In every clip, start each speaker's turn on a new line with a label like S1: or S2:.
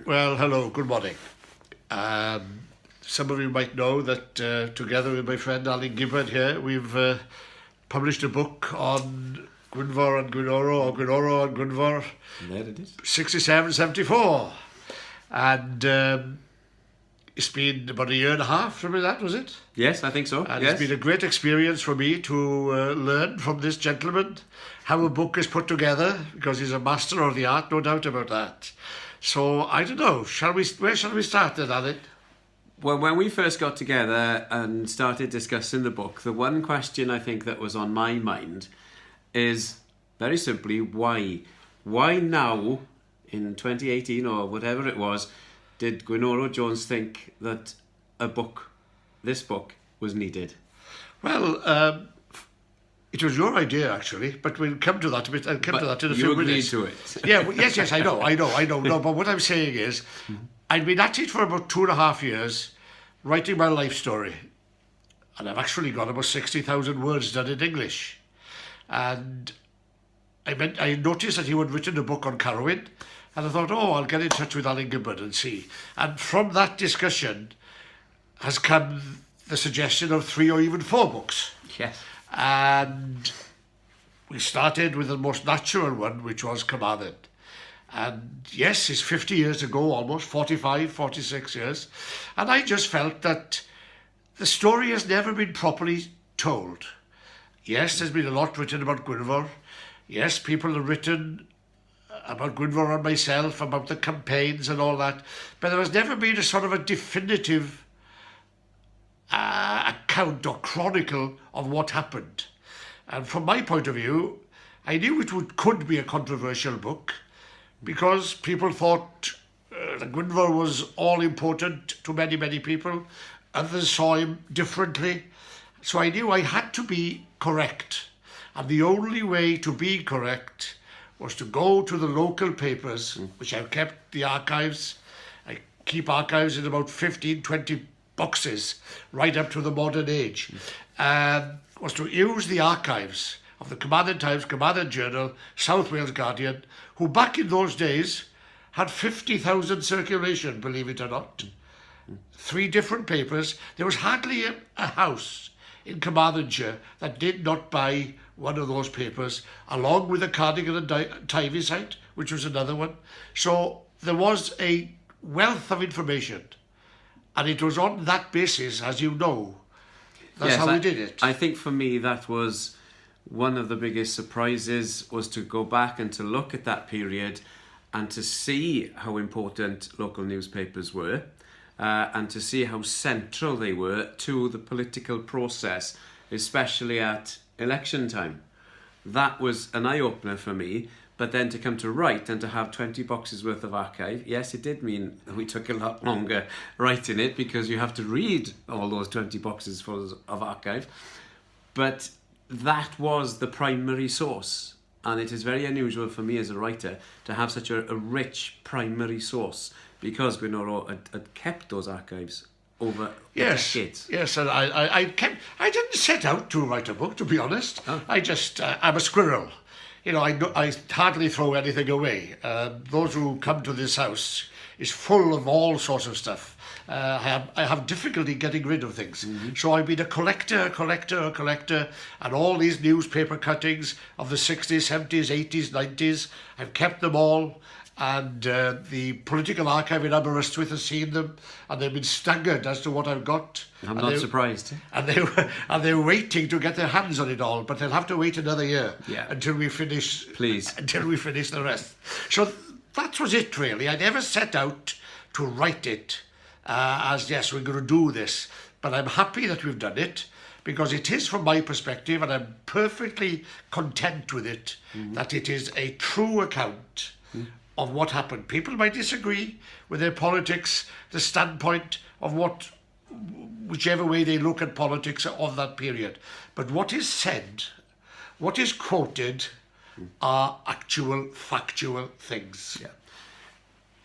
S1: Well, hello, good morning. Some of you might know that together with my friend Alan Gibbard here, we've published a book on Gwynfor and Gwynoro, or Gwynoro and Gwynfor.
S2: And there it is.
S1: 67-74. And it's been about a year and a half from that, was it?
S2: Yes, I think so.
S1: And
S2: yes.
S1: It's been a great experience for me to learn from this gentleman how a book is put together, because he's a master of the art, no doubt about that. So, I don't know, where shall we start then, Alan?
S2: Well, when we first got together and started discussing the book, the one question I think that was on my mind is, very simply, why? Why now, in 2018 or whatever it was, did Gwynoro Jones think that this book, was needed?
S1: Well, it was your idea, actually, but we'll come to that a bit. I'll come to that in a few minutes.
S2: You agreed to it.
S1: Yeah, well, yes, I know. No, but what I'm saying is, I'd been at it for about 2.5 years, writing my life story. And I've actually got about 60,000 words done in English. And I noticed that he had written a book on Carmarthen, and I thought, I'll get in touch with Alan Gibbard and see. And from that discussion has come the suggestion of 3 or even 4 books.
S2: Yes.
S1: And we started with the most natural one, which was Carmarthen. And yes, it's 50 years ago, almost 45, 46 years. And I just felt that the story has never been properly told. Yes, there's been a lot written about Gwynfor. Yes, people have written about Gwynfor and myself, about the campaigns and all that. But there has never been a sort of a definitive account or chronicle of what happened. And from my point of view, I knew it could be a controversial book because people thought that Gwynfor was all important to many, many people. Others saw him differently. So I knew I had to be correct. And the only way to be correct was to go to the local papers, which I've kept the archives. I keep archives in about 15, 20 boxes right up to the modern age, was to use the archives of the Carmarthen Times, Carmarthen Journal, South Wales Guardian, who back in those days had 50,000 circulation, believe it or not. 3 different papers. There was hardly a house in Carmarthenshire that did not buy one of those papers, along with the Cardigan and Tyneside, which was another one. So there was a wealth of information. And it was on that basis, as you know, that's how we did it.
S2: I think for me that was one of the biggest surprises, was to go back and to look at that period and to see how important local newspapers were and to see how central they were to the political process, especially at election time. That was an eye-opener for me. But then to come to write and to have 20 boxes worth of archive, yes, it did mean we took a lot longer writing it because you have to read all those 20 boxes full of archive. But that was the primary source. And it is very unusual for me as a writer to have such a rich primary source because Gwynoro had kept those archives over decades.
S1: Yes, and I didn't set out to write a book, to be honest. Oh. I'm a squirrel. I hardly throw anything away. Those who come to this house is full of all sorts of stuff. I have difficulty getting rid of things. Mm-hmm. So I've been a collector, and all these newspaper cuttings of the 60s, 70s, 80s, 90s, I've kept them all. And the political archive in Aberystwyth has seen them, and they've been staggered as to what I've got.
S2: I'm not surprised.
S1: And they're waiting to get their hands on it all, but they'll have to wait another year until we finish.
S2: Please,
S1: until we finish the rest. So that was it, really. I never set out to write it as yes, we're going to do this, but I'm happy that we've done it because it is, from my perspective, and I'm perfectly content with it, that it is a true account. Of what happened. People might disagree with their politics, the standpoint of whichever way they look at politics of that period. But what is said, what is quoted, are actual, factual things.
S2: Yeah.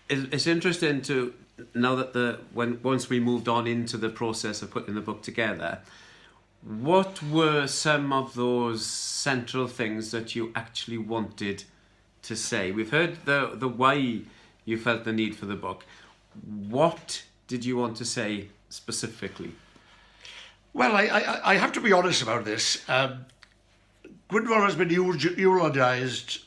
S2: It's interesting to know that once we moved on into the process of putting the book together, what were some of those central things that you actually wanted to say? We've heard the why you felt the need for the book. What did you want to say specifically?
S1: Well, I have to be honest about this. Gwynfor has been eulogized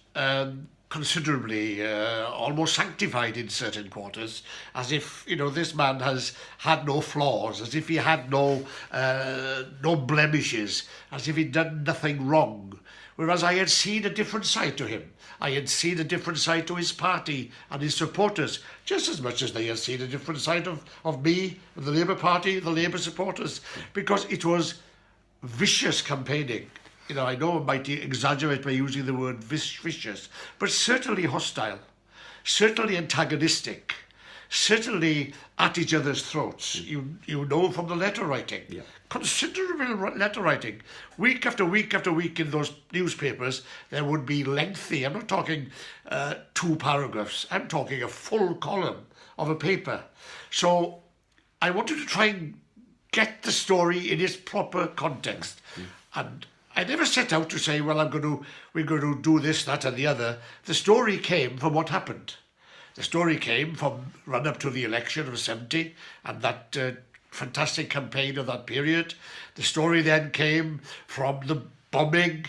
S1: considerably, almost sanctified in certain quarters, as if, this man has had no flaws, as if he had no blemishes, as if he'd done nothing wrong. Whereas I had seen a different side to him. I had seen a different side to his party and his supporters, just as much as they had seen a different side of me, the Labour Party, the Labour supporters, because it was vicious campaigning. I know I might exaggerate by using the word vicious, but certainly hostile, certainly antagonistic, certainly at each other's throats. You know from the letter writing. Yeah. Considerable letter writing. Week after week after week in those newspapers, there would be lengthy, I'm not talking 2 paragraphs, I'm talking a full column of a paper. So I wanted to try and get the story in its proper context. And I never set out to say, well, we're going to do this, that and the other. The story came from what happened. The story came from run up to the election of 70 and that fantastic campaign of that period. The story then came from the bombing,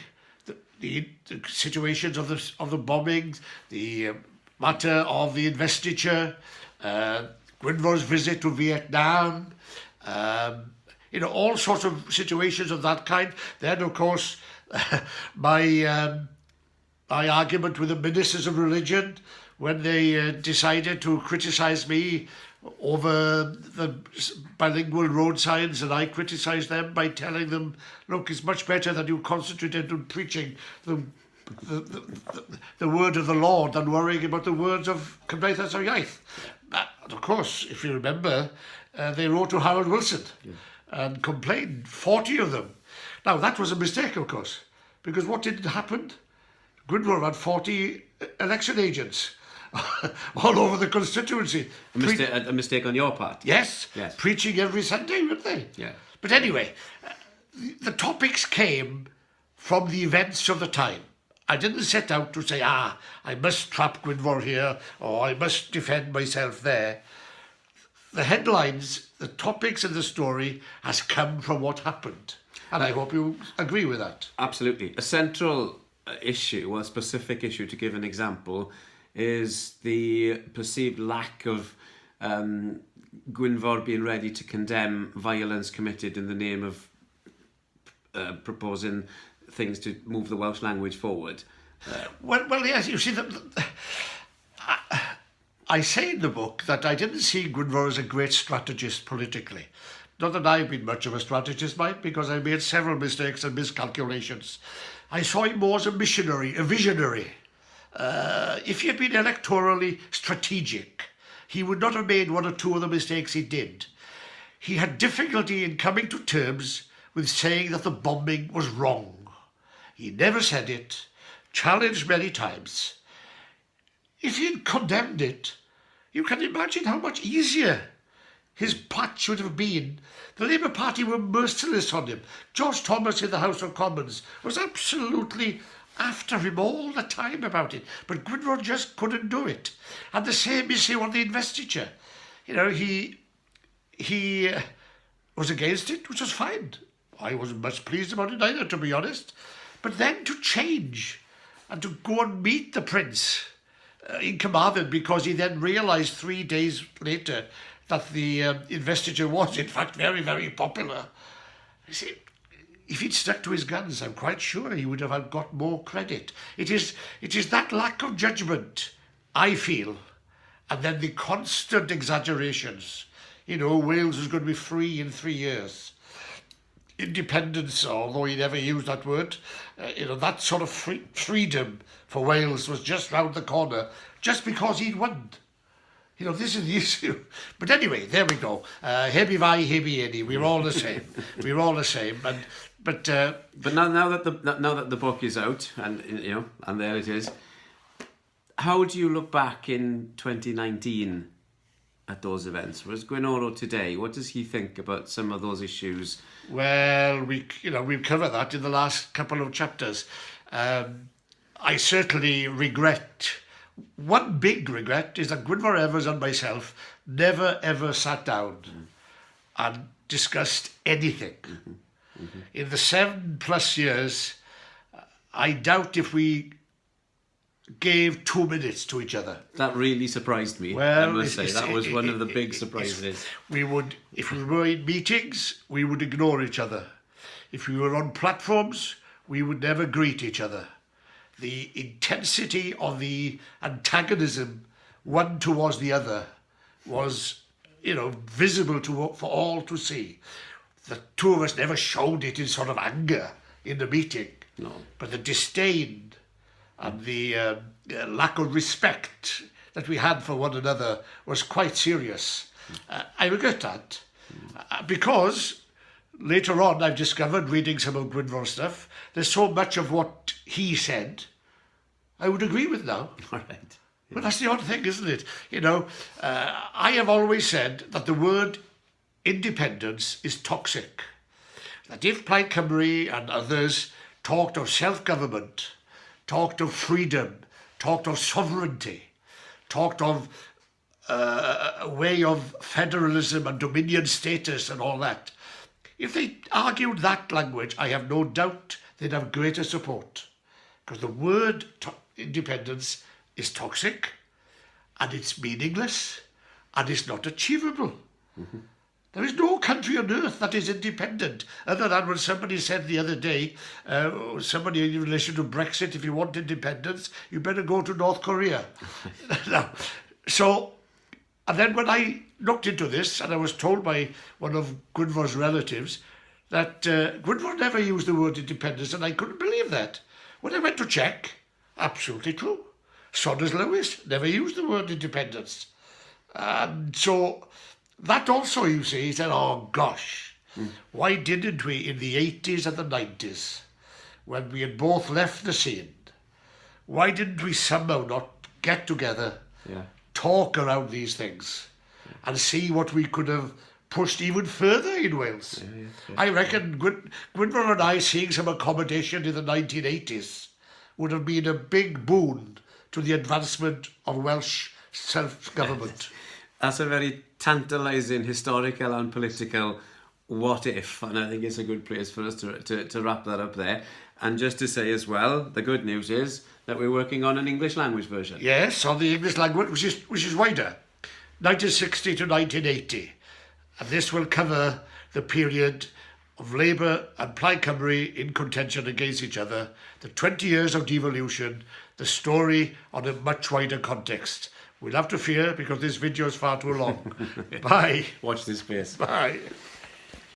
S1: the situations of the bombings, the matter of the investiture, Gwynfor's visit to Vietnam, all sorts of situations of that kind. Then, of course, my argument with the ministers of religion when they decided to criticise me over the bilingual road signs, and I criticised them by telling them, look, it's much better that you concentrated on preaching the word of the Lord than worrying about the words of Carmarthen or Iaith. And of course, if you remember, they wrote to Harold Wilson and complained, 40 of them. Now, that was a mistake, of course, because what did happen? Gwynfor had 40 election agents all over the constituency.
S2: A mistake on your part?
S1: Yes. Preaching every Sunday, weren't they?
S2: Yeah.
S1: But anyway, the topics came from the events of the time. I didn't set out to say, I must trap Gwynfor here, or I must defend myself there. The headlines, the topics of the story has come from what happened. And I hope you agree with that.
S2: Absolutely. A central issue, or a specific issue, to give an example, is the perceived lack of Gwynfor being ready to condemn violence committed in the name of proposing things to move the Welsh language forward.
S1: Well, yes, you see, I say in the book that I didn't see Gwynfor as a great strategist politically. Not that I've been much of a strategist, Mike, because I made several mistakes and miscalculations. I saw him more as a missionary, a visionary. If he had been electorally strategic, he would not have made one or two of the mistakes he did. He had difficulty in coming to terms with saying that the bombing was wrong. He never said it, challenged many times. If he had condemned it, you can imagine how much easier his patch would have been. The Labour Party were merciless on him. George Thomas in the House of Commons was absolutely after him all the time about it. But Gwynfor just couldn't do it. And the same issue on the investiture. He was against it, which was fine. I wasn't much pleased about it either, to be honest. But then to change and to go and meet the Prince in Carmarthen, because he then realised 3 days later that the investiture was, in fact, very, very popular. You see, if he'd stuck to his guns, I'm quite sure he would have got more credit. It is that lack of judgment, I feel, and then the constant exaggerations. Wales was going to be free in 3 years. Independence, although he never used that word, that sort of freedom for Wales was just round the corner, just because he'd won. This is the issue. But anyway, there we go. Hebi vai, hebi edi. We're all the same. We're all the same. But
S2: now that the book is out, and and there it is, how do you look back in 2019 at those events? Whereas Gwynoro today, what does he think about some of those issues?
S1: Well, we've covered that in the last couple of chapters. I certainly regret one big regret is that Gwynfor Evans and myself never ever sat down and discussed anything. In the 7+ years, I doubt if we gave 2 minutes to each other.
S2: That really surprised me,
S1: Well,
S2: I must say. That was one of the big surprises.
S1: If we were in meetings, we would ignore each other. If we were on platforms, we would never greet each other. The intensity of the antagonism, one towards the other, was, visible for all to see. The two of us never showed it in sort of anger in the meeting.
S2: No.
S1: But the disdain and the lack of respect that we had for one another was quite serious. I regret that because later on I've discovered, reading some of Gwynfor's stuff, there's so much of what he said I would agree with now.
S2: All right.
S1: But that's the odd thing, isn't it? I have always said that the word independence is toxic. That if Plaid Cymru and others talked of self-government, talked of freedom, talked of sovereignty, talked of a way of federalism and dominion status and all that, if they argued that language, I have no doubt they'd have greater support. Because the word independence is toxic, and it's meaningless, and it's not achievable. There is no country on earth that is independent, other than when somebody said the other day, somebody in relation to Brexit, if you want independence, you better go to North Korea. And then when I looked into this, and I was told by one of Gwynfor's relatives that Gwynfor never used the word independence, and I couldn't believe that. When I went to check, absolutely true. Saunders Lewis never used the word independence. And so that also, you see, he said, oh gosh, why didn't we in the 80s and the 90s, when we had both left the scene, why didn't we somehow not get together, talk around these things, and see what we could have pushed even further in Wales? I reckon Gwynfor and I seeing some accommodation in the 1980s would have been a big boon to the advancement of Welsh self-government.
S2: That's a very tantalising historical and political what if, and I think it's a good place for us to wrap that up there. And just to say as well, the good news is that we're working on an English language version.
S1: Yes, on the English language, which is wider, 1960 to 1980. And this will cover the period of Labour and Plaid Cymru in contention against each other, the 20 years of devolution, the story on a much wider context. We'll have to fear because this video is far too long. Bye.
S2: Watch this space.
S1: Bye.